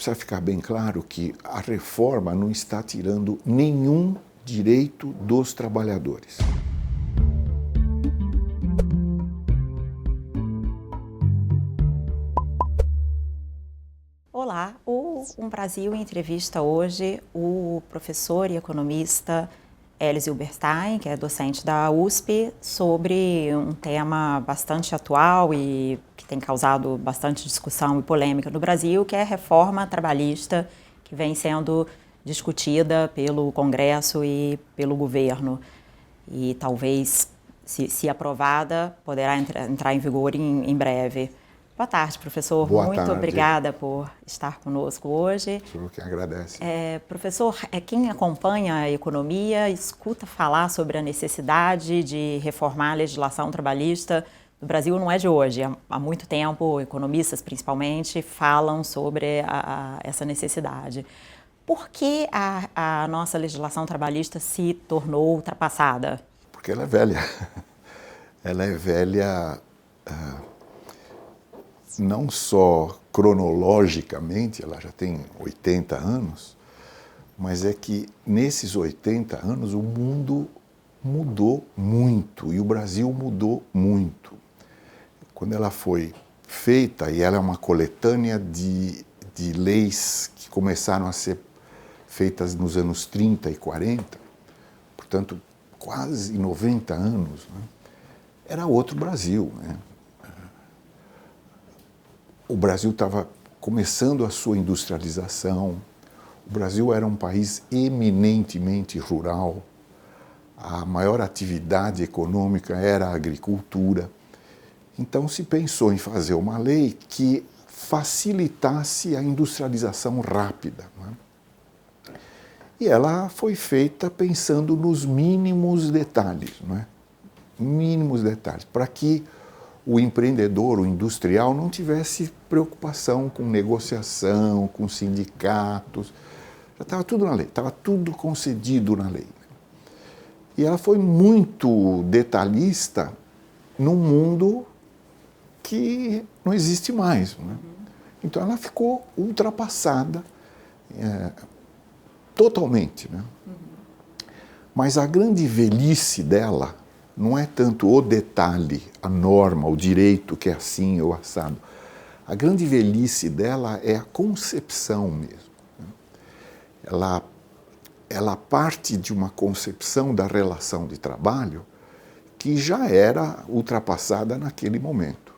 precisa ficar bem claro que a reforma não está tirando nenhum direito dos trabalhadores. Olá, o Brasil entrevista hoje o professor e economista Elis Hilberstein, que é docente da USP, sobre um tema bastante atual e que tem causado bastante discussão e polêmica no Brasil, que é a reforma trabalhista que vem sendo discutida pelo Congresso e pelo governo. E talvez, se aprovada, poderá entrar em vigor em breve. Boa tarde, professor. Boa Muito tarde. Obrigada por estar conosco hoje. Sou que agradece. Professor, quem acompanha a economia escuta falar sobre a necessidade de reformar a legislação trabalhista do Brasil, não é de hoje. Há muito tempo, economistas principalmente, falam sobre essa necessidade. Por que a nossa legislação trabalhista se tornou ultrapassada? Porque ela é velha. Ela é velha não só cronologicamente, ela já tem 80 anos, mas é que nesses 80 anos o mundo mudou muito e o Brasil mudou muito. Quando ela foi feita, e ela é uma coletânea de leis que começaram a ser feitas nos anos 30 e 40, portanto, quase 90 anos, né? Era outro Brasil, né? O Brasil estava começando a sua industrialização, o Brasil era um país eminentemente rural, a maior atividade econômica era a agricultura. Então se pensou em fazer uma lei que facilitasse a industrialização rápida, né? E ela foi feita pensando nos mínimos detalhes, né? Mínimos detalhes, para que o empreendedor, o industrial, não tivesse preocupação com negociação, com sindicatos. Já estava tudo na lei, estava tudo concedido na lei. E ela foi muito detalhista num mundo que não existe mais, né? Então ela ficou ultrapassada totalmente, né? Mas a grande velhice dela não é tanto o detalhe, a norma, o direito que é assim ou assado. A grande velhice dela é a concepção mesmo. Ela parte de uma concepção da relação de trabalho que já era ultrapassada naquele momento.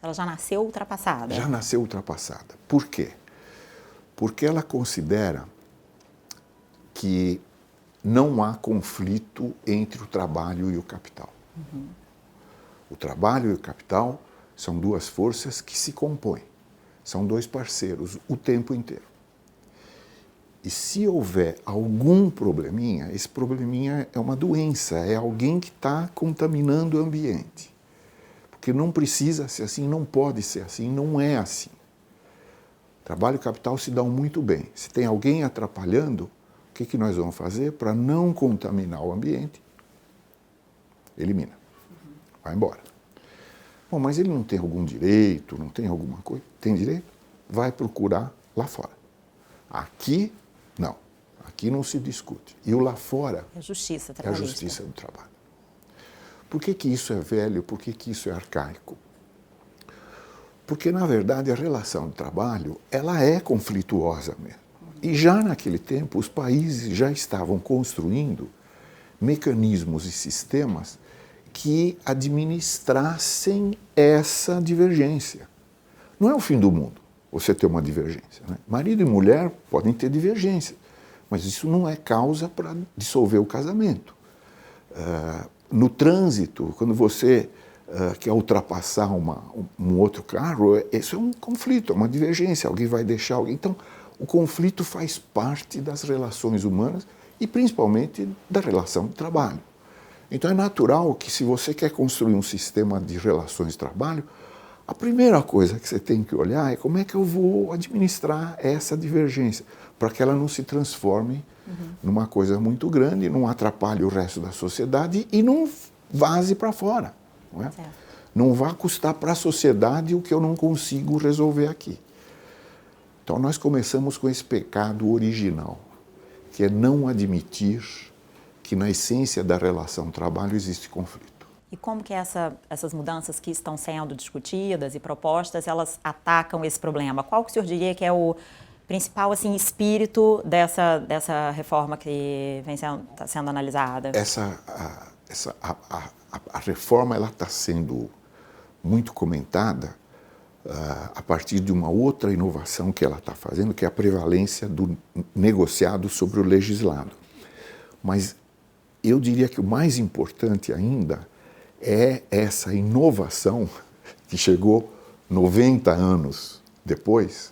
Ela já nasceu ultrapassada? Já nasceu ultrapassada. Por quê? Porque ela considera que não há conflito entre o trabalho e o capital. O trabalho e o capital são duas forças que se compõem. São dois parceiros o tempo inteiro. E se houver algum probleminha, esse probleminha é uma doença, é alguém que está contaminando o ambiente. Porque não precisa ser assim, não pode ser assim, não é assim. Trabalho e capital se dão muito bem. Se tem alguém atrapalhando, o que nós vamos fazer para não contaminar o ambiente? Elimina. Vai embora. Bom, mas ele não tem algum direito, não tem alguma coisa? Tem direito? Vai procurar lá fora. Aqui, não. Aqui não se discute. E o lá fora É a justiça é a trabalhista. justiça do trabalho. Por que isso é velho? Por que isso é arcaico? Porque, na verdade, a relação de trabalho, ela é conflituosa mesmo. E já naquele tempo, os países já estavam construindo mecanismos e sistemas que administrassem essa divergência. Não é o fim do mundo você ter uma divergência, né? Marido e mulher podem ter divergência, mas isso não é causa para dissolver o casamento. No trânsito, quando você quer ultrapassar um outro carro, isso é um conflito, é uma divergência, alguém vai deixar alguém. Então, o conflito faz parte das relações humanas e principalmente da relação de trabalho. Então é natural que, se você quer construir um sistema de relações de trabalho, a primeira coisa que você tem que olhar é como é que eu vou administrar essa divergência, para que ela não se transforme numa coisa muito grande, não atrapalhe o resto da sociedade e não vaze para fora. Não é? Certo. Não vá custar para a sociedade o que eu não consigo resolver aqui. Então nós começamos com esse pecado original, que é não admitir que na essência da relação trabalho existe conflito. E como que essas mudanças que estão sendo discutidas e propostas, elas atacam esse problema? Qual que o senhor diria que é o principal assim, espírito dessa reforma que está sendo analisada? A reforma está sendo muito comentada a partir de uma outra inovação que ela está fazendo, que é a prevalência do negociado sobre o legislado. Mas eu diria que o mais importante ainda é essa inovação que chegou 90 anos depois,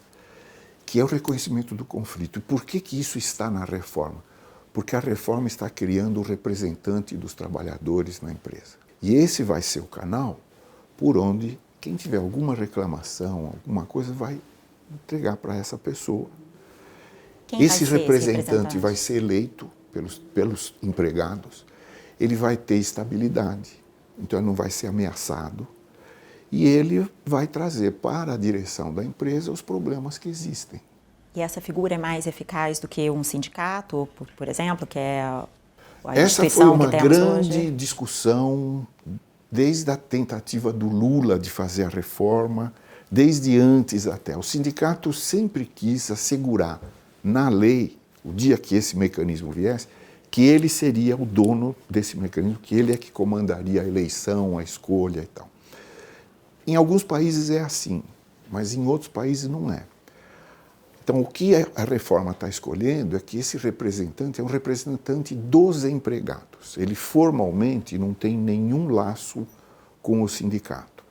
que é o reconhecimento do conflito. E por que isso está na reforma? Porque a reforma está criando o representante dos trabalhadores na empresa. E esse vai ser o canal por onde quem tiver alguma reclamação, alguma coisa, vai entregar para essa pessoa. Esse representante vai ser eleito pelos empregados, ele vai ter estabilidade, então ele não vai ser ameaçado, e ele vai trazer para a direção da empresa os problemas que existem. E essa figura é mais eficaz do que um sindicato, por exemplo, que é a Essa instituição foi uma que temos grande hoje? discussão desde a tentativa do Lula de fazer a reforma, desde antes até. O sindicato sempre quis assegurar na lei, o dia que esse mecanismo viesse, que ele seria o dono desse mecanismo, que ele é que comandaria a eleição, a escolha e tal. Em alguns países é assim, mas em outros países não é. Então, o que a reforma está escolhendo é que esse representante é um representante dos empregados. Ele formalmente não tem nenhum laço com o sindicato.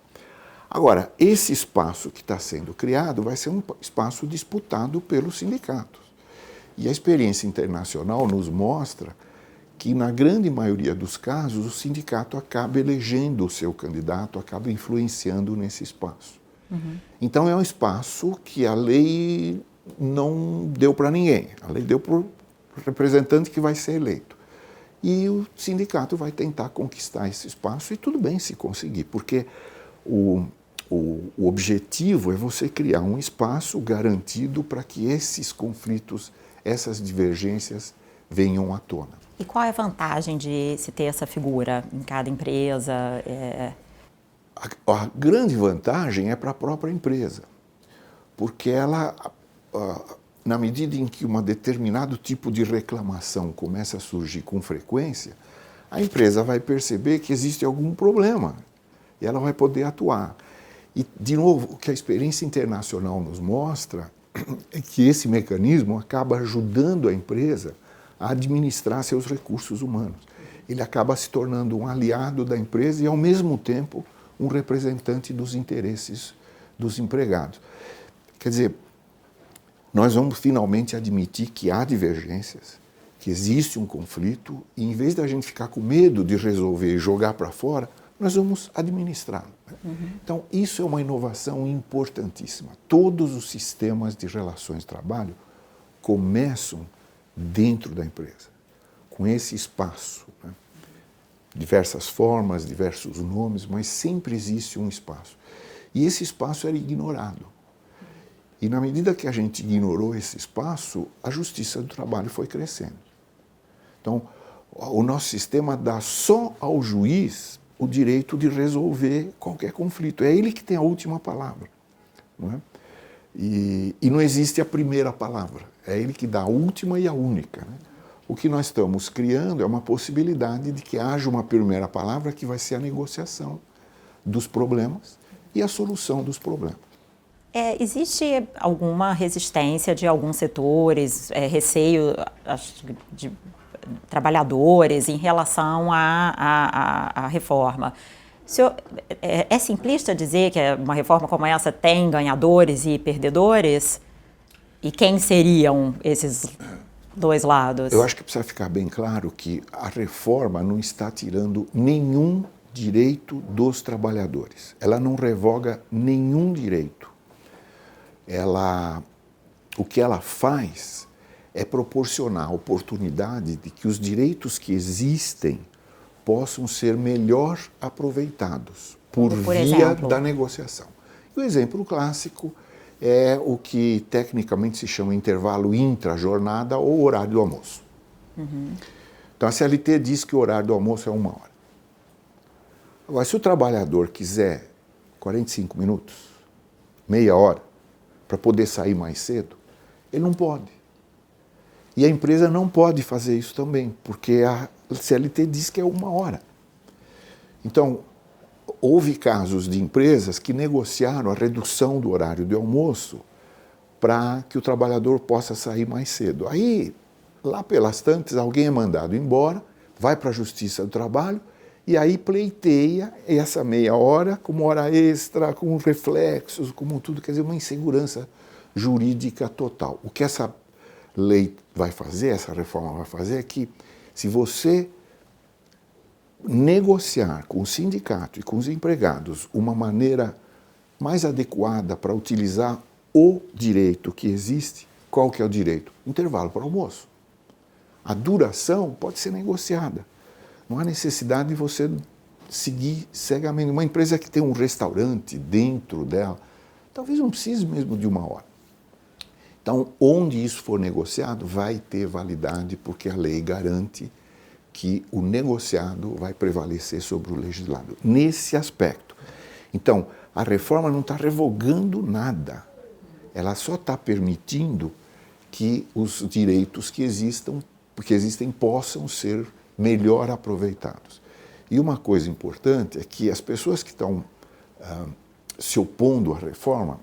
Agora, esse espaço que está sendo criado vai ser um espaço disputado pelos sindicatos. E a experiência internacional nos mostra que, na grande maioria dos casos, o sindicato acaba elegendo o seu candidato, acaba influenciando nesse espaço. Então, é um espaço que a lei não deu para ninguém. A lei deu para o representante que vai ser eleito. E o sindicato vai tentar conquistar esse espaço, e tudo bem se conseguir, porque o objetivo é você criar um espaço garantido para que esses conflitos, essas divergências venham à tona. E qual é a vantagem de se ter essa figura em cada empresa? A grande vantagem é para a própria empresa, porque ela, na medida em que um determinado tipo de reclamação começa a surgir com frequência, a empresa vai perceber que existe algum problema e ela vai poder atuar. E, de novo, o que a experiência internacional nos mostra é que esse mecanismo acaba ajudando a empresa a administrar seus recursos humanos. Ele acaba se tornando um aliado da empresa e, ao mesmo tempo, um representante dos interesses dos empregados. Quer dizer, nós vamos finalmente admitir que há divergências, que existe um conflito, e em vez da gente ficar com medo de resolver e jogar para fora, nós vamos administrar. Então, isso é uma inovação importantíssima. Todos os sistemas de relações de trabalho começam dentro da empresa, com esse espaço. Diversas formas, diversos nomes, mas sempre existe um espaço. E esse espaço era ignorado. E na medida que a gente ignorou esse espaço, a justiça do trabalho foi crescendo. Então, o nosso sistema dá só ao juiz o direito de resolver qualquer conflito. É ele que tem a última palavra. Não é? E não existe a primeira palavra. É ele que dá a última e a única. Né? O que nós estamos criando é uma possibilidade de que haja uma primeira palavra que vai ser a negociação dos problemas e a solução dos problemas. Existe alguma resistência de alguns setores, receio de trabalhadores em relação à reforma? É simplista dizer que uma reforma como essa tem ganhadores e perdedores? E quem seriam esses dois lados? Eu acho que precisa ficar bem claro que a reforma não está tirando nenhum direito dos trabalhadores. Ela não revoga nenhum direito. O que ela faz é proporcionar a oportunidade de que os direitos que existem possam ser melhor aproveitados por via exemplo? Da negociação. E o exemplo clássico é o que tecnicamente se chama intervalo intra-jornada ou horário do almoço. Então a CLT diz que o horário do almoço é 1 hora. Agora, se o trabalhador quiser 45 minutos, meia hora, para poder sair mais cedo, ele não pode. E a empresa não pode fazer isso também, porque a CLT diz que é 1 hora. Então, houve casos de empresas que negociaram a redução do horário de almoço para que o trabalhador possa sair mais cedo. Aí, lá pelas tantas, alguém é mandado embora, vai para a Justiça do Trabalho e aí pleiteia essa meia hora como hora extra, com reflexos, como tudo, quer dizer, uma insegurança jurídica total. O que essa lei vai fazer, essa reforma vai fazer, é que se você negociar com o sindicato e com os empregados uma maneira mais adequada para utilizar o direito que existe, qual que é o direito? Intervalo para almoço. A duração pode ser negociada. Não há necessidade de você seguir cegamente. Uma empresa que tem um restaurante dentro dela, talvez não precise mesmo de 1 hora. Então, onde isso for negociado, vai ter validade, porque a lei garante que o negociado vai prevalecer sobre o legislado, nesse aspecto. Então, a reforma não está revogando nada, ela só está permitindo que os direitos que existem possam ser melhor aproveitados. E uma coisa importante é que as pessoas que estão se opondo à reforma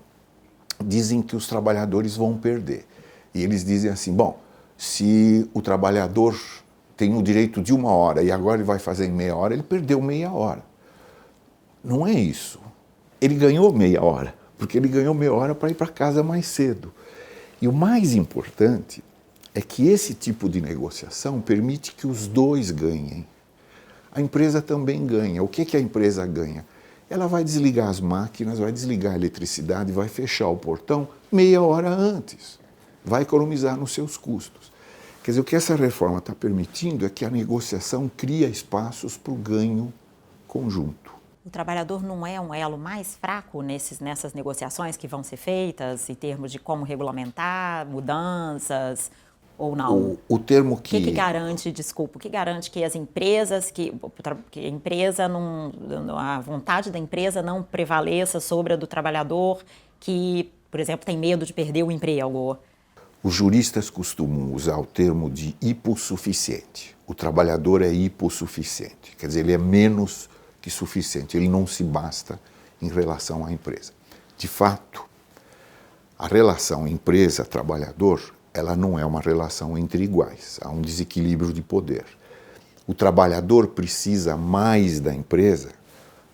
dizem que os trabalhadores vão perder. E eles dizem assim, bom, se o trabalhador tem o direito de 1 hora e agora ele vai fazer em meia hora, ele perdeu meia hora. Não é isso. Ele ganhou meia hora, porque ele ganhou meia hora para ir para casa mais cedo. E o mais importante é que esse tipo de negociação permite que os dois ganhem. A empresa também ganha. O que a empresa ganha? Ela vai desligar as máquinas, vai desligar a eletricidade, vai fechar o portão meia hora antes. Vai economizar nos seus custos. Quer dizer, o que essa reforma está permitindo é que a negociação cria espaços para o ganho conjunto. O trabalhador não é um elo mais fraco nessas negociações que vão ser feitas, em termos de como regulamentar, mudanças ou não? O termo O que garante, desculpa, o que garante que as empresas, que a empresa não, a vontade da empresa não prevaleça sobre a do trabalhador que, por exemplo, tem medo de perder o emprego? Os juristas costumam usar o termo de hipossuficiente. O trabalhador é hipossuficiente, quer dizer, ele é menos que suficiente, ele não se basta em relação à empresa. De fato, a relação empresa-trabalhador, ela não é uma relação entre iguais, há um desequilíbrio de poder. O trabalhador precisa mais da empresa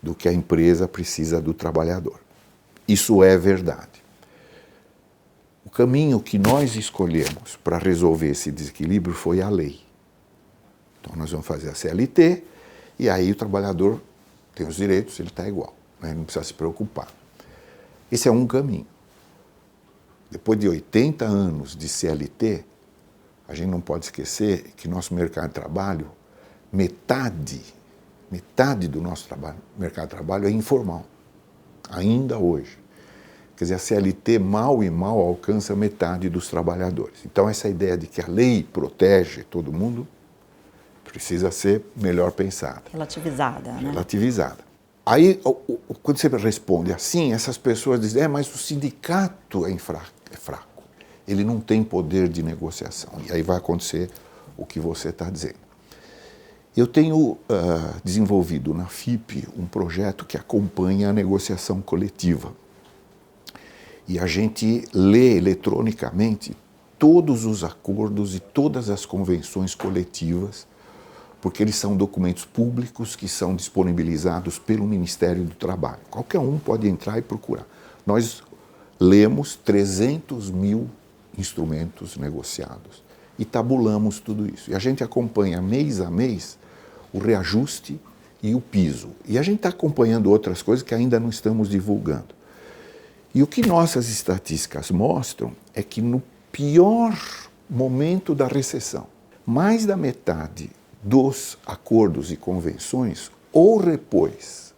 do que a empresa precisa do trabalhador. Isso é verdade. O caminho que nós escolhemos para resolver esse desequilíbrio foi a lei. Então nós vamos fazer a CLT e aí o trabalhador tem os direitos, ele está igual, né? Ele não precisa se preocupar. Esse é um caminho. Depois de 80 anos de CLT, a gente não pode esquecer que nosso mercado de trabalho, metade do nosso mercado de trabalho é informal, ainda hoje. Quer dizer, a CLT mal e mal alcança metade dos trabalhadores. Então, essa ideia de que a lei protege todo mundo precisa ser melhor pensada. Relativizada, né? Relativizada. Aí, quando você responde assim, essas pessoas dizem, mas o sindicato é fraco. Ele não tem poder de negociação. E aí vai acontecer o que você está dizendo. Eu tenho desenvolvido na FIP um projeto que acompanha a negociação coletiva. E a gente lê eletronicamente todos os acordos e todas as convenções coletivas, porque eles são documentos públicos que são disponibilizados pelo Ministério do Trabalho. Qualquer um pode entrar e procurar. Nós lemos 300 mil instrumentos negociados e tabulamos tudo isso. E a gente acompanha mês a mês o reajuste e o piso. E a gente está acompanhando outras coisas que ainda não estamos divulgando. E o que nossas estatísticas mostram é que no pior momento da recessão, mais da metade dos acordos e convenções ou repôs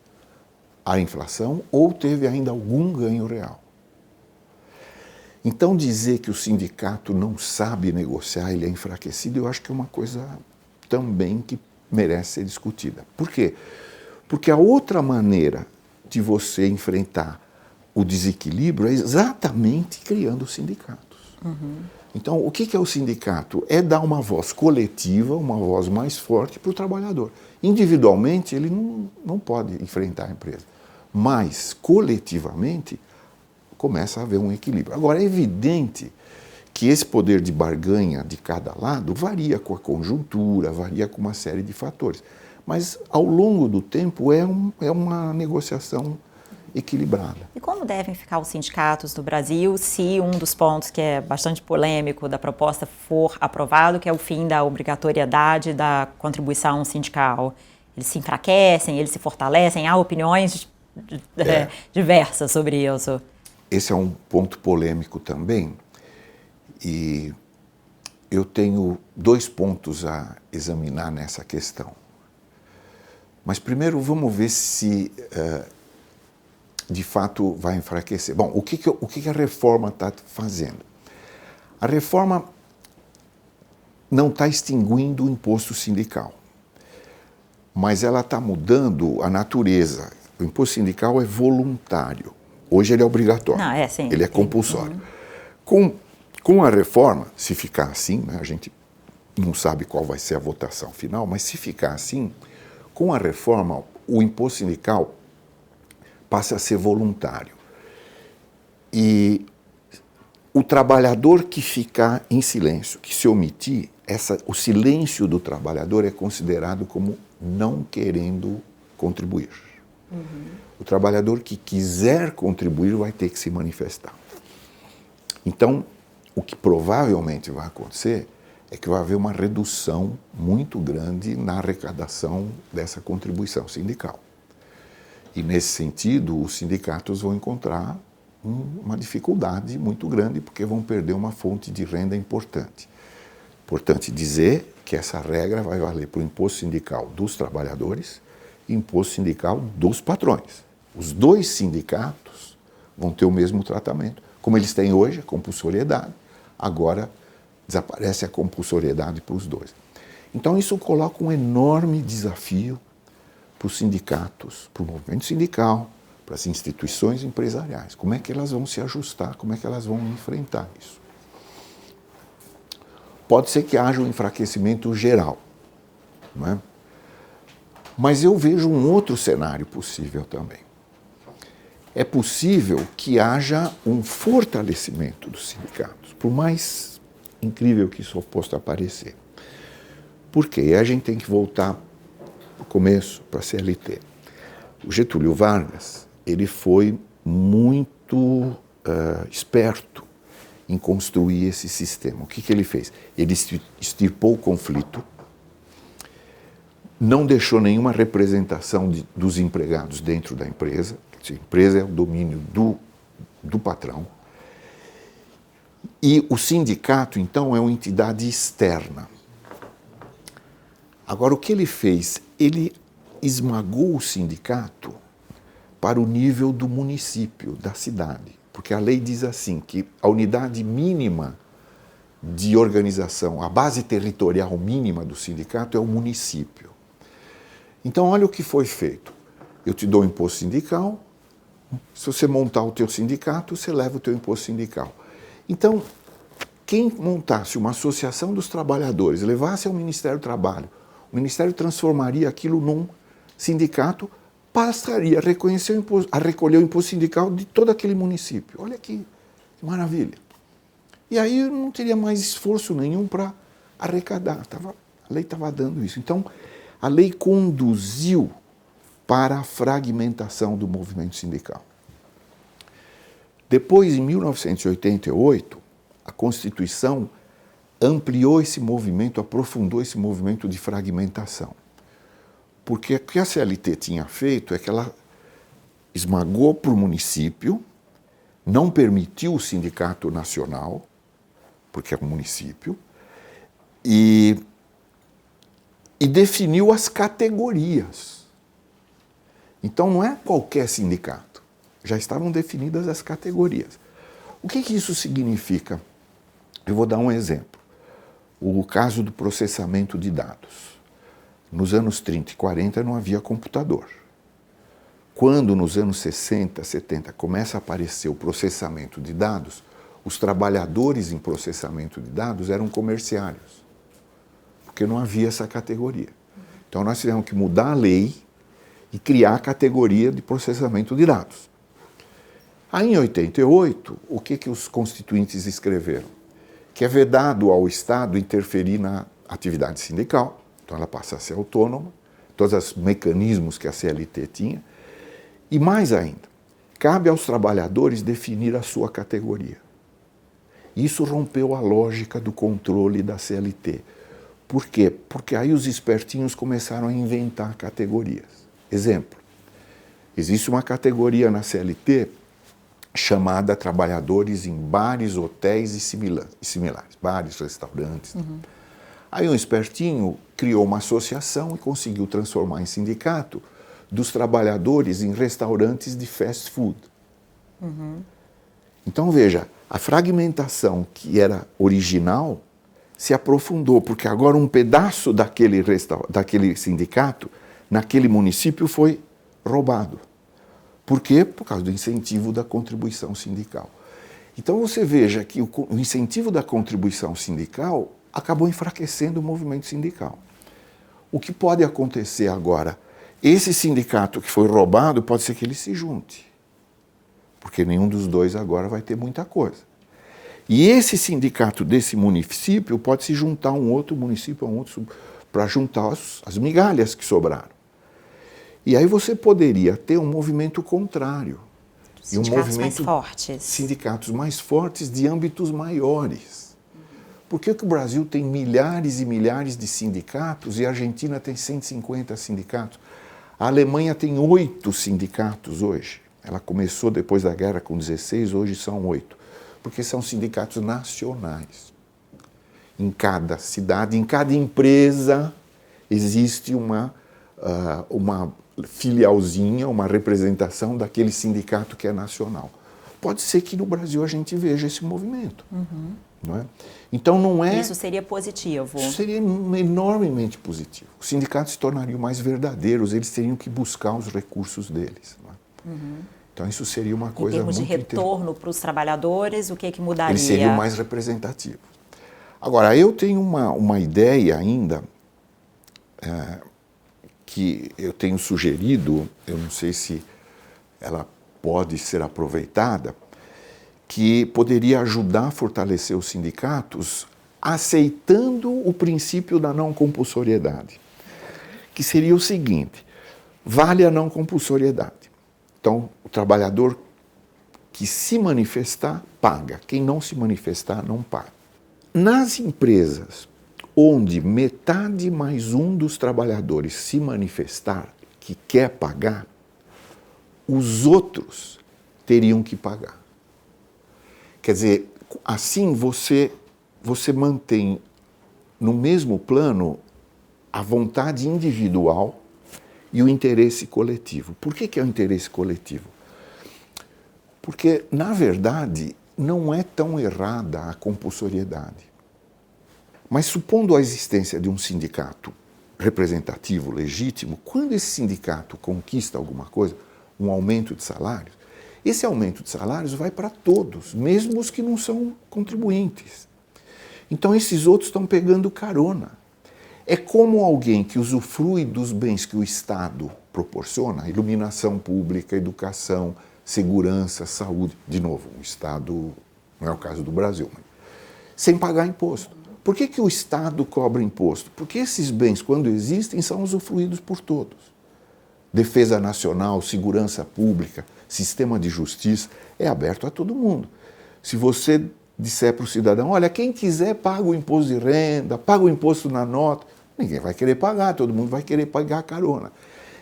a inflação ou teve ainda algum ganho real. Então, dizer que o sindicato não sabe negociar, ele é enfraquecido, eu acho que é uma coisa também que merece ser discutida. Por quê? Porque a outra maneira de você enfrentar o desequilíbrio é exatamente criando sindicatos. Então, o que é o sindicato? É dar uma voz coletiva, uma voz mais forte para o trabalhador. Individualmente, ele não pode enfrentar a empresa, mas coletivamente começa a haver um equilíbrio. Agora, é evidente que esse poder de barganha de cada lado varia com a conjuntura, varia com uma série de fatores. Mas, ao longo do tempo, é uma negociação equilibrada. E como devem ficar os sindicatos no Brasil se um dos pontos que é bastante polêmico da proposta for aprovado, que é o fim da obrigatoriedade da contribuição sindical? Eles se enfraquecem, eles se fortalecem? Há opiniões diversas sobre isso. Esse é um ponto polêmico também, e eu tenho 2 pontos a examinar nessa questão. Mas primeiro vamos ver se de fato vai enfraquecer. Bom, o que a reforma está fazendo? A reforma não está extinguindo o imposto sindical, mas ela está mudando a natureza. O imposto sindical é voluntário. Hoje ele é obrigatório, Sim, ele é compulsório. Com a reforma, se ficar assim, né, a gente não sabe qual vai ser a votação final, mas se ficar assim, com a reforma, o imposto sindical passa a ser voluntário. E o trabalhador que ficar em silêncio, que se omitir, o silêncio do trabalhador é considerado como não querendo contribuir. O trabalhador que quiser contribuir vai ter que se manifestar. Então, o que provavelmente vai acontecer é que vai haver uma redução muito grande na arrecadação dessa contribuição sindical. E, nesse sentido, os sindicatos vão encontrar uma dificuldade muito grande, porque vão perder uma fonte de renda importante. Importante dizer que essa regra vai valer para o imposto sindical dos trabalhadores e imposto sindical dos patrões. Os 2 sindicatos vão ter o mesmo tratamento. Como eles têm hoje, a compulsoriedade, agora desaparece a compulsoriedade para os 2. Então, isso coloca um enorme desafio para os sindicatos, para o movimento sindical, para as instituições empresariais. Como é que elas vão se ajustar? Como é que elas vão enfrentar isso? Pode ser que haja um enfraquecimento geral, não é? Mas eu vejo um outro cenário possível também. É possível que haja um fortalecimento dos sindicatos, por mais incrível que isso possa parecer. Por quê? A gente tem que voltar para o começo, para a CLT. O Getúlio Vargas, ele foi muito esperto em construir esse sistema. O que ele fez? Ele extirpou o conflito, não deixou nenhuma representação dos empregados dentro da empresa. A empresa é o domínio do patrão. E o sindicato, então, é uma entidade externa. Agora, o que ele fez? Ele esmagou o sindicato para o nível do município, da cidade. Porque a lei diz assim, que a unidade mínima de organização, a base territorial mínima do sindicato é o município. Então, olha o que foi feito. Eu te dou o imposto sindical, se você montar o teu sindicato, você leva o teu imposto sindical. Então, quem montasse uma associação dos trabalhadores, levasse ao Ministério do Trabalho, o Ministério transformaria aquilo num sindicato, passaria a recolher o imposto sindical de todo aquele município. Olha que maravilha. E aí não teria mais esforço nenhum para arrecadar. A lei estava dando isso. Então, a lei conduziu para a fragmentação do movimento sindical. Depois, em 1988, a Constituição ampliou esse movimento, aprofundou esse movimento de fragmentação. Porque o que a CLT tinha feito é que ela esmagou para o município, não permitiu o sindicato nacional, porque é um município, e definiu as categorias. Então não é qualquer sindicato, já estavam definidas as categorias. O que isso significa? Eu vou dar um exemplo. O caso do processamento de dados. Nos anos 30 e 40 não havia computador. Quando nos anos 60, 70 começa a aparecer o processamento de dados, os trabalhadores em processamento de dados eram comerciários, porque não havia essa categoria. Então nós tivemos que mudar a lei e criar a categoria de processamento de dados. Aí em 88, o que os constituintes escreveram? Que é vedado ao Estado interferir na atividade sindical, então ela passa a ser autônoma, todos os mecanismos que a CLT tinha, e mais ainda, cabe aos trabalhadores definir a sua categoria. Isso rompeu a lógica do controle da CLT. Por quê? Porque aí os espertinhos começaram a inventar categorias. Exemplo, existe uma categoria na CLT chamada trabalhadores em bares, hotéis e similares, bares, restaurantes. Aí um espertinho criou uma associação e conseguiu transformar em sindicato dos trabalhadores em restaurantes de fast food. Então veja, a fragmentação que era original se aprofundou, porque agora um pedaço daquele sindicato, naquele município, foi roubado. Por quê? Por causa do incentivo da contribuição sindical. Então você veja que o incentivo da contribuição sindical acabou enfraquecendo o movimento sindical. O que pode acontecer agora? Esse sindicato que foi roubado, pode ser que ele se junte, porque nenhum dos dois agora vai ter muita coisa. E esse sindicato desse município pode se juntar a um outro município, para juntar as migalhas que sobraram. E aí você poderia ter um movimento contrário. Sindicatos mais fortes. Sindicatos mais fortes de âmbitos maiores. Por que o Brasil tem milhares e milhares de sindicatos e a Argentina tem 150 sindicatos? A Alemanha tem 8 sindicatos hoje. Ela começou depois da guerra com 16, hoje são 8. Porque são sindicatos nacionais. Em cada cidade, em cada empresa, existe uma filialzinha, uma representação daquele sindicato que é nacional. Pode ser que no Brasil a gente veja esse movimento. Não é? Então não é... Isso seria positivo? Isso seria enormemente positivo. Os sindicatos se tornariam mais verdadeiros, eles teriam que buscar os recursos deles. Não é? Então isso seria uma coisa muito... Em termos de retorno para os trabalhadores, o que mudaria? Eles seriam mais representativos. Agora, eu tenho uma ideia ainda que eu tenho sugerido, eu não sei se ela pode ser aproveitada, que poderia ajudar a fortalecer os sindicatos aceitando o princípio da não compulsoriedade, que seria o seguinte: vale a não compulsoriedade. Então, o trabalhador que se manifestar, paga. Quem não se manifestar, não paga. Nas empresas onde metade mais um dos trabalhadores se manifestar que quer pagar, os outros teriam que pagar. Quer dizer, assim você mantém no mesmo plano a vontade individual e o interesse coletivo. Por que é o interesse coletivo? Porque, na verdade, não é tão errada a compulsoriedade. Mas supondo a existência de um sindicato representativo, legítimo, quando esse sindicato conquista alguma coisa, um aumento de salários, esse aumento de salários vai para todos, mesmo os que não são contribuintes. Então esses outros estão pegando carona. É como alguém que usufrui dos bens que o Estado proporciona, iluminação pública, educação, segurança, saúde. De novo, o Estado, não é o caso do Brasil, mas sem pagar imposto. Por que o Estado cobra imposto? Porque esses bens, quando existem, são usufruídos por todos. Defesa nacional, segurança pública, sistema de justiça, é aberto a todo mundo. Se você disser para o cidadão, olha, quem quiser paga o imposto de renda, paga o imposto na nota, ninguém vai querer pagar, todo mundo vai querer pagar a carona.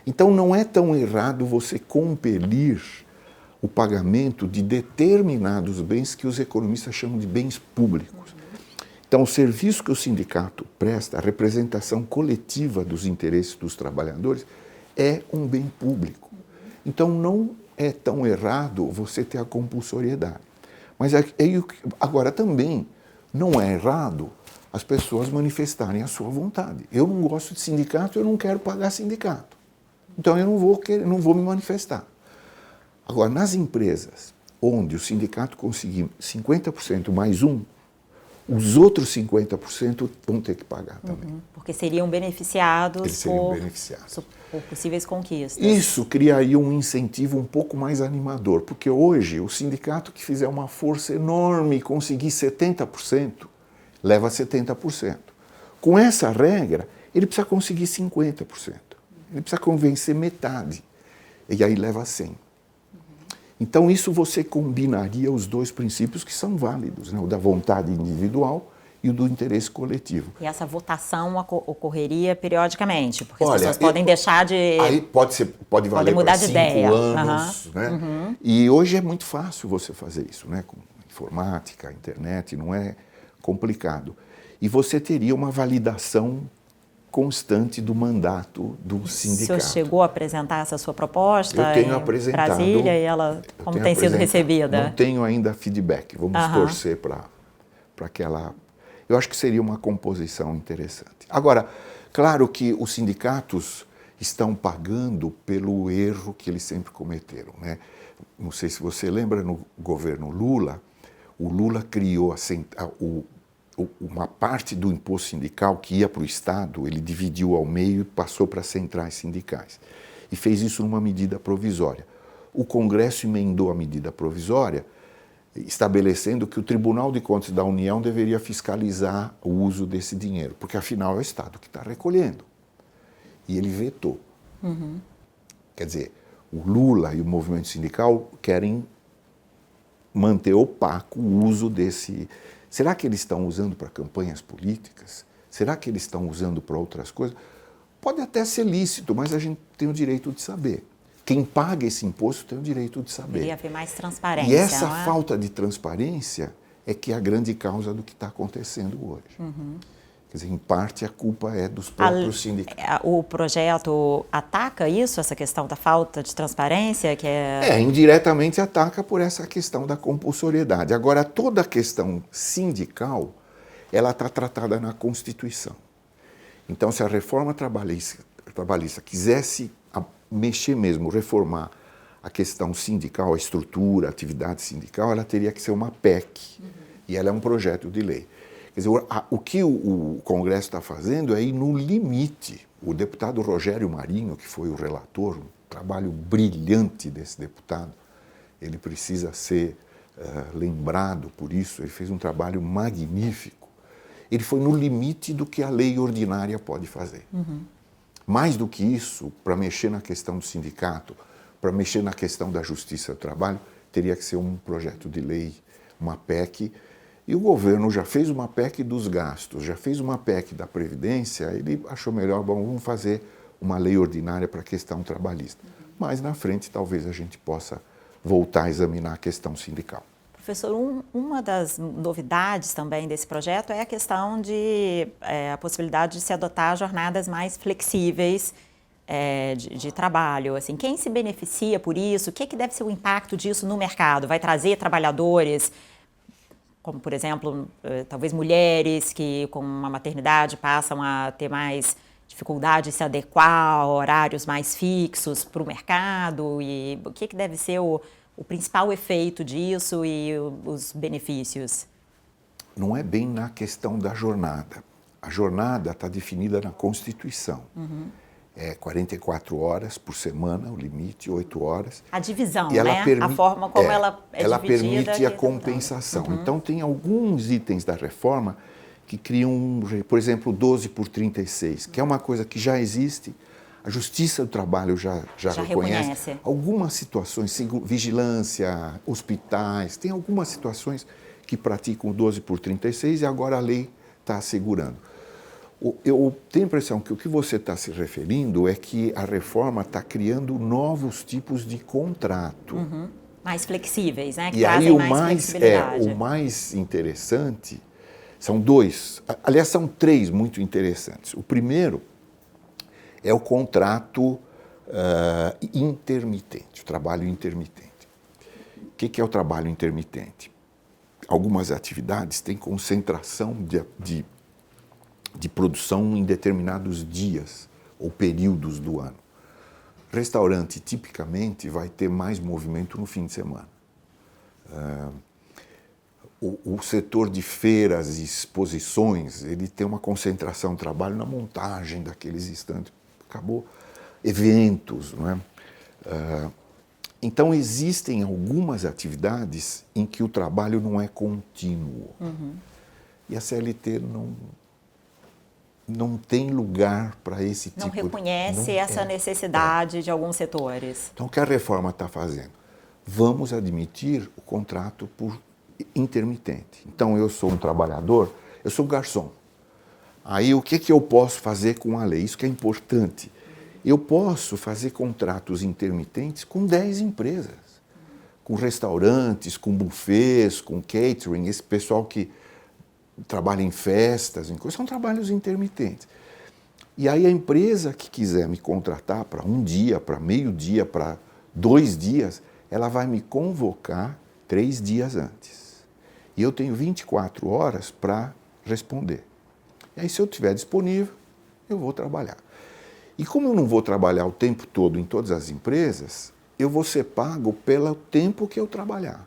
Então não é tão errado você compelir o pagamento de determinados bens que os economistas chamam de bens públicos. Então, o serviço que o sindicato presta, a representação coletiva dos interesses dos trabalhadores, é um bem público. Então, não é tão errado você ter a compulsoriedade. Mas agora também não é errado as pessoas manifestarem a sua vontade. Eu não gosto de sindicato, eu não quero pagar sindicato. Então eu não vou me manifestar. Agora, nas empresas onde o sindicato conseguir 50% mais um, os outros 50% vão ter que pagar também. Porque seriam beneficiados, por possíveis conquistas. Isso criaria um incentivo um pouco mais animador, porque hoje o sindicato que fizer uma força enorme e conseguir 70%, leva 70%. Com essa regra, ele precisa conseguir 50%. Ele precisa convencer metade. E aí leva 100%. Então, isso você combinaria os dois princípios que são válidos, né? O da vontade individual e o do interesse coletivo. E essa votação ocorreria periodicamente? Porque as pessoas podem deixar de... Aí pode valer mudar para de 5 ideia. anos. Né? E hoje é muito fácil você fazer isso, né? Com informática, internet, não é complicado. E você teria uma validação constante do mandato do sindicato. O senhor chegou a apresentar essa sua proposta Eu tenho apresentado, Brasília e ela como tem sido recebida? Não tenho ainda feedback. Vamos torcer para que ela... Eu acho que seria uma composição interessante. Agora, claro que os sindicatos estão pagando pelo erro que eles sempre cometeram, né? Não sei se você lembra, no governo Lula, o Lula criou uma parte do imposto sindical que ia para o Estado, ele dividiu ao meio e passou para as centrais sindicais. E fez isso numa medida provisória. O Congresso emendou a medida provisória, estabelecendo que o Tribunal de Contas da União deveria fiscalizar o uso desse dinheiro, porque afinal é o Estado que está recolhendo. E ele vetou. Quer dizer, o Lula e o movimento sindical querem manter opaco o uso desse... Será que eles estão usando para campanhas políticas? Será que eles estão usando para outras coisas? Pode até ser lícito, mas a gente tem o direito de saber. Quem paga esse imposto tem o direito de saber. Deveria haver mais transparência. E essa falta de transparência é que é a grande causa do que está acontecendo hoje. Quer dizer, em parte a culpa é dos próprios sindicatos. O projeto ataca isso, essa questão da falta de transparência? Indiretamente ataca por essa questão da compulsoriedade. Agora, toda a questão sindical, ela está tratada na Constituição. Então, se a reforma trabalhista quisesse mexer mesmo, reformar a questão sindical, a estrutura, a atividade sindical, ela teria que ser uma PEC. E ela é um projeto de lei. Quer dizer, o que o Congresso está fazendo é ir no limite. O deputado Rogério Marinho, que foi o relator, um trabalho brilhante desse deputado, ele precisa ser lembrado por isso, ele fez um trabalho magnífico. Ele foi no limite do que a lei ordinária pode fazer. Mais do que isso, para mexer na questão do sindicato, para mexer na questão da justiça do trabalho, teria que ser um projeto de lei, uma PEC. E o governo já fez uma PEC dos gastos, já fez uma PEC da Previdência, ele achou melhor, vamos fazer uma lei ordinária para a questão trabalhista. Mas na frente talvez a gente possa voltar a examinar a questão sindical. Professor, uma das novidades também desse projeto é a questão de a possibilidade de se adotar jornadas mais flexíveis de trabalho. Assim, quem se beneficia por isso? O que deve ser o impacto disso no mercado? Vai trazer trabalhadores, como, por exemplo, talvez mulheres que com uma maternidade passam a ter mais dificuldade de se adequar a horários mais fixos para o mercado? E o que deve ser o principal efeito disso e os benefícios? Não é bem na questão da jornada. A jornada está definida na Constituição. É 44 horas por semana, o limite, 8 horas. A divisão, e né? A forma como ela é ela dividida. Permite a compensação. Então, tem alguns itens da reforma que criam, por exemplo, 12 por 36, que é uma coisa que já existe. A Justiça do Trabalho já reconhece. Algumas situações, vigilância, hospitais, tem algumas situações que praticam 12 por 36 e agora a lei está assegurando. Eu tenho a impressão que o que você está se referindo é que a reforma está criando novos tipos de contrato. Mais flexíveis, né? Que e trazem aí flexibilidade. O mais interessante são dois, aliás, são três muito interessantes. O primeiro é o contrato intermitente, o trabalho intermitente. O que é o trabalho intermitente? algumas atividades têm concentração de produção em determinados dias ou períodos do ano. Restaurante, tipicamente, vai ter mais movimento no fim de semana. O setor de feiras e exposições, ele tem uma concentração de trabalho na montagem daqueles estandes. Acabou. Eventos, não é? Então, existem algumas atividades em que o trabalho não é contínuo. E a CLT não tem lugar para esse tipo de... Não reconhece essa necessidade de alguns setores. Então, o que a reforma está fazendo? Vamos admitir o contrato por intermitente. Então, eu sou um trabalhador, eu sou garçom. Aí, o que eu posso fazer com a lei? Isso que é importante. Eu posso fazer contratos intermitentes com 10 empresas, com restaurantes, com buffets, com catering, esse pessoal que trabalha em festas, são trabalhos intermitentes. E aí a empresa que quiser me contratar para um dia, para meio dia, para 2 dias, ela vai me convocar 3 dias antes. E eu tenho 24 horas para responder. E aí, se eu estiver disponível, eu vou trabalhar. E como eu não vou trabalhar o tempo todo em todas as empresas, eu vou ser pago pelo tempo que eu trabalhar.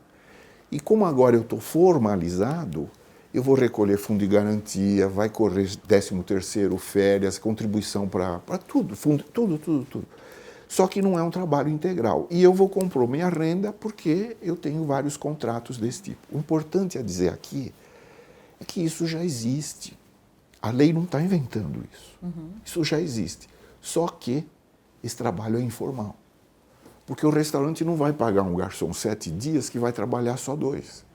E como agora eu estou formalizado, eu vou recolher fundo de garantia, vai correr 13º, férias, contribuição para tudo, fundo, tudo. Só que não é um trabalho integral. E eu vou compor minha renda porque eu tenho vários contratos desse tipo. O importante a dizer aqui é que isso já existe. A lei não está inventando isso. Isso já existe. Só que esse trabalho é informal. Porque o restaurante não vai pagar um garçom 7 dias que vai trabalhar só 2.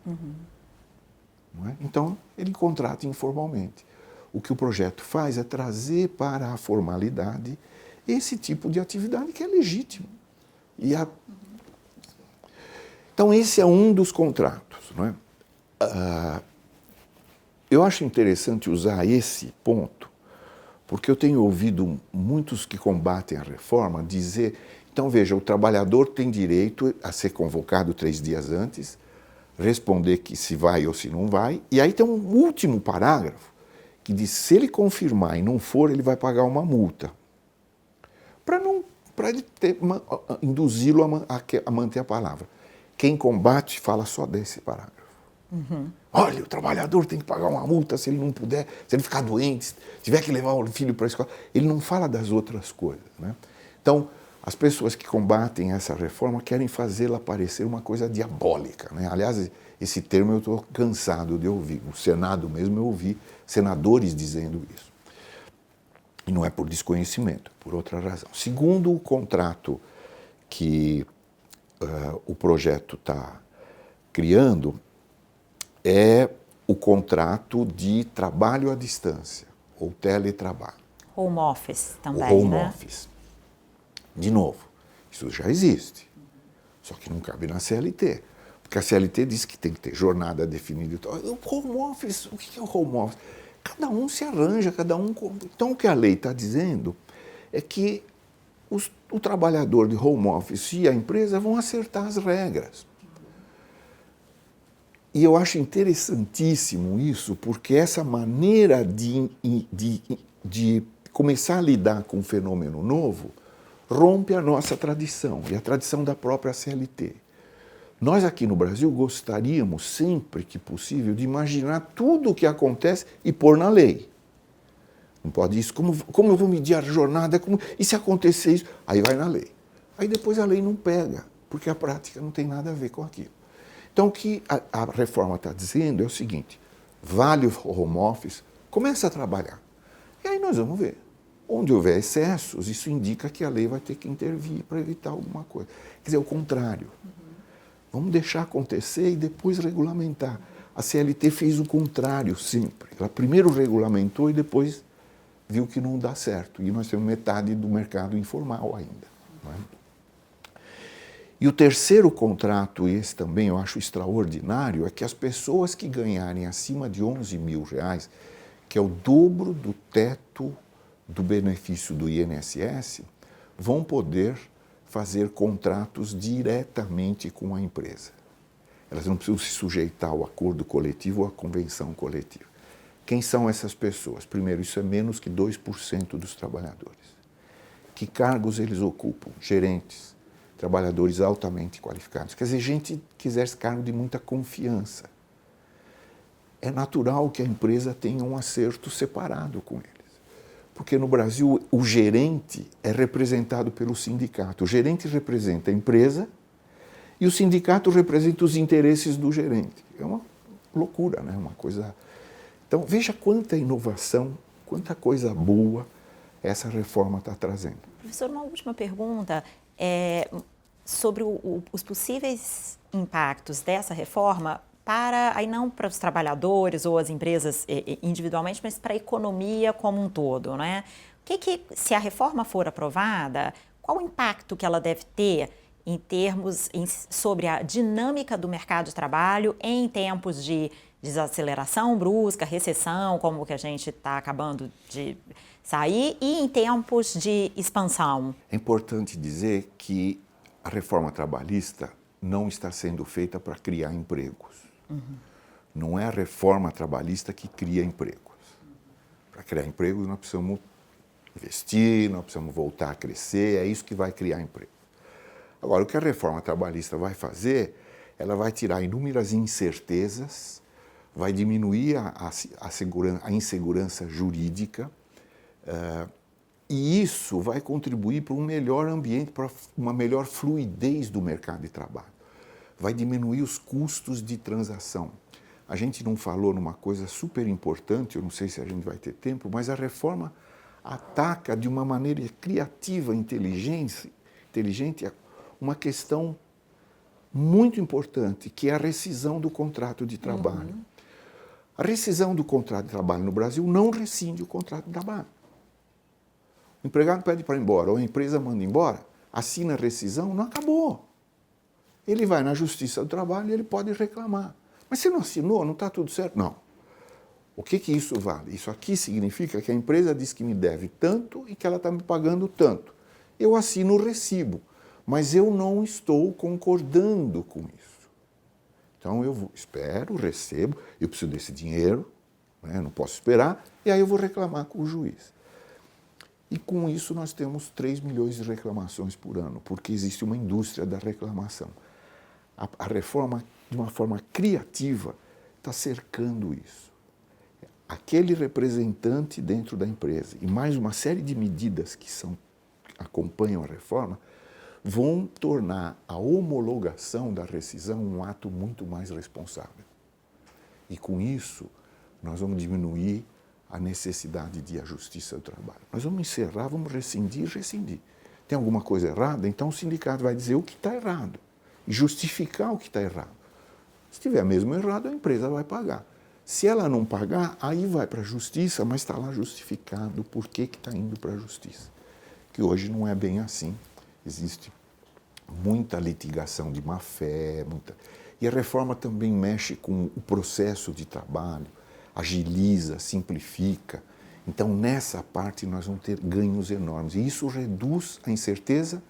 Não é? Então, ele contrata informalmente. O que o projeto faz é trazer para a formalidade esse tipo de atividade que é legítimo. Então, esse é um dos contratos. Não é? Eu acho interessante usar esse ponto, porque eu tenho ouvido muitos que combatem a reforma dizer, então veja, o trabalhador tem direito a ser convocado 3 dias antes, responder que se vai ou se não vai, e aí tem um último parágrafo que diz, se ele confirmar e não for, ele vai pagar uma multa. Para induzi-lo a manter a palavra. Quem combate fala só desse parágrafo. Olha, o trabalhador tem que pagar uma multa se ele não puder, se ele ficar doente, se tiver que levar o filho para a escola. Ele não fala das outras coisas. Né? Então, as pessoas que combatem essa reforma querem fazê-la parecer uma coisa diabólica. Né? Aliás, esse termo eu estou cansado de ouvir. No Senado mesmo eu ouvi senadores dizendo isso. E não é por desconhecimento, é por outra razão. Segundo o contrato que o projeto está criando, é o contrato de trabalho à distância, ou teletrabalho. Home office também, o home né? office. De novo, isso já existe, só que não cabe na CLT. Porque a CLT diz que tem que ter jornada definida. O home office, o que é o home office? Cada um se arranja, cada um... Então, o que a lei está dizendo é que o trabalhador de home office e a empresa vão acertar as regras. E eu acho interessantíssimo isso, porque essa maneira de começar a lidar com um fenômeno novo rompe a nossa tradição, e a tradição da própria CLT. Nós aqui no Brasil gostaríamos, sempre que possível, de imaginar tudo o que acontece e pôr na lei. Não pode isso, como eu vou medir a jornada, e se acontecer isso? Aí vai na lei. Aí depois a lei não pega, porque a prática não tem nada a ver com aquilo. Então, o que a reforma está dizendo é o seguinte, vale o home office, começa a trabalhar. E aí nós vamos ver. Onde houver excessos, isso indica que a lei vai ter que intervir para evitar alguma coisa. Quer dizer, o contrário. Vamos deixar acontecer e depois regulamentar. A CLT fez o contrário sempre. Ela primeiro regulamentou e depois viu que não dá certo. E nós temos metade do mercado informal ainda. Não é? E o terceiro contrato, e esse também eu acho extraordinário, é que as pessoas que ganharem acima de R$11.000, que é o dobro do teto do benefício do INSS, vão poder fazer contratos diretamente com a empresa. Elas não precisam se sujeitar ao acordo coletivo ou à convenção coletiva. Quem são essas pessoas? Primeiro, isso é menos que 2% dos trabalhadores. Que cargos eles ocupam? Gerentes, trabalhadores altamente qualificados. Quer dizer, gente que exerce cargo de muita confiança. É natural que a empresa tenha um acerto separado com eles. Porque no Brasil o gerente é representado pelo sindicato. O gerente representa a empresa e o sindicato representa os interesses do gerente. É uma loucura, né? Uma coisa... Então veja quanta inovação, quanta coisa boa essa reforma está trazendo. Professor, uma última pergunta sobre os possíveis impactos dessa reforma para, aí não para os trabalhadores ou as empresas individualmente, mas para a economia como um todo, né? Se a reforma for aprovada, qual o impacto que ela deve ter em termos sobre a dinâmica do mercado de trabalho em tempos de desaceleração brusca, recessão, como que a gente está acabando de sair, e em tempos de expansão? É importante dizer que a reforma trabalhista não está sendo feita para criar empregos. Não é a reforma trabalhista que cria empregos. Para criar empregos, nós precisamos investir, nós precisamos voltar a crescer, é isso que vai criar emprego. Agora, o que a reforma trabalhista vai fazer, ela vai tirar inúmeras incertezas, vai diminuir a insegurança jurídica, e isso vai contribuir para um melhor ambiente, para uma melhor fluidez do mercado de trabalho. Vai diminuir os custos de transação. A gente não falou numa coisa super importante, eu não sei se a gente vai ter tempo, mas a reforma ataca de uma maneira criativa, inteligente, uma questão muito importante, que é a rescisão do contrato de trabalho. A rescisão do contrato de trabalho no Brasil não rescinde o contrato de trabalho. O empregado pede para ir embora, ou a empresa manda embora, assina a rescisão, não acabou. Ele vai na Justiça do Trabalho e ele pode reclamar. Mas você não assinou, não está tudo certo? Não. O que isso vale? Isso aqui significa que a empresa diz que me deve tanto e que ela está me pagando tanto. Eu assino o recibo, mas eu não estou concordando com isso. Então eu espero, recebo, eu preciso desse dinheiro, né, não posso esperar, e aí eu vou reclamar com o juiz. E com isso nós temos 3 milhões de reclamações por ano, porque existe uma indústria da reclamação. A reforma, de uma forma criativa, está cercando isso. Aquele representante dentro da empresa e mais uma série de medidas que acompanham a reforma vão tornar a homologação da rescisão um ato muito mais responsável. E com isso, nós vamos diminuir a necessidade de a Justiça do Trabalho. Nós vamos encerrar, vamos rescindir. Tem alguma coisa errada? Então o sindicato vai dizer o que está errado e justificar o que está errado. Se estiver mesmo errado, a empresa vai pagar. Se ela não pagar, aí vai para a Justiça, mas está lá justificado por que está indo para a Justiça. Que hoje não é bem assim. Existe muita litigação de má-fé, E a reforma também mexe com o processo de trabalho, agiliza, simplifica. Então, nessa parte, nós vamos ter ganhos enormes. E isso reduz a incerteza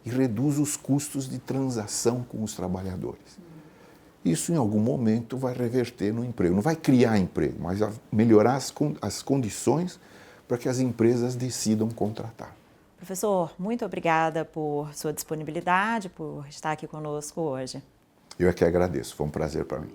e reduz os custos de transação com os trabalhadores. Isso, em algum momento, vai reverter no emprego. Não vai criar emprego, mas vai melhorar as condições para que as empresas decidam contratar. Professor, muito obrigada por sua disponibilidade, por estar aqui conosco hoje. Eu é que agradeço, foi um prazer para mim.